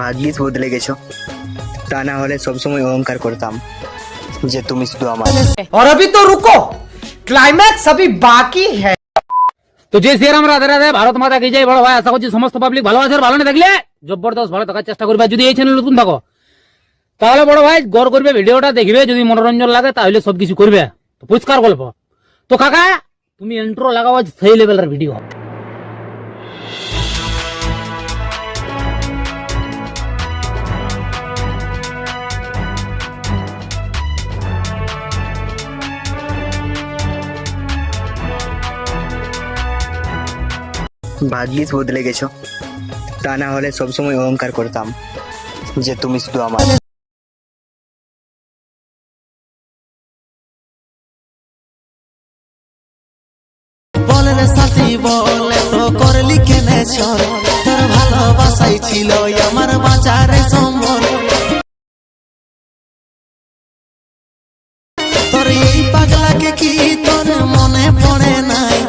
ভাগ্যিস বদলে গেছো, তা না হলে সবসময় অহংকার করতাম যে তুমি শুধু আমার। और अभी तो रुको, क्लाइमैक्स अभी बाकी है। তো যে শ্রীরাম রাধে রাধে, ভারত মাতা কি জয়। বড় ভাই আশা করছি সমস্ত পাবলিক ভালো আছে। আর ভালো না থাকলে জবরদস্ত ভালো থাকার চেষ্টা করবে। যদি এই চ্যানেল নতুন থাকো তাহলে বড় ভাই গড় করবে, ভিডিওটা দেখবে, যদি মনোরঞ্জন লাগে তাহলে সবকিছু করবে। তো পরিষ্কার গল্প। তো কাকা তুমি ইন্ট্রো লাগাও, সেই লেভেলের ভিডিও। ভাগ্যিস বদলে গেছো, তা না হলে সবসময় অহংকার করতাম যে তুমি শুধু আমার। বলে সাথী বলে তো করলি কেনে চল, তোর ভালোবাসাই ছিল আমার বাঁচারে সম্বল। তোর এই পাগলা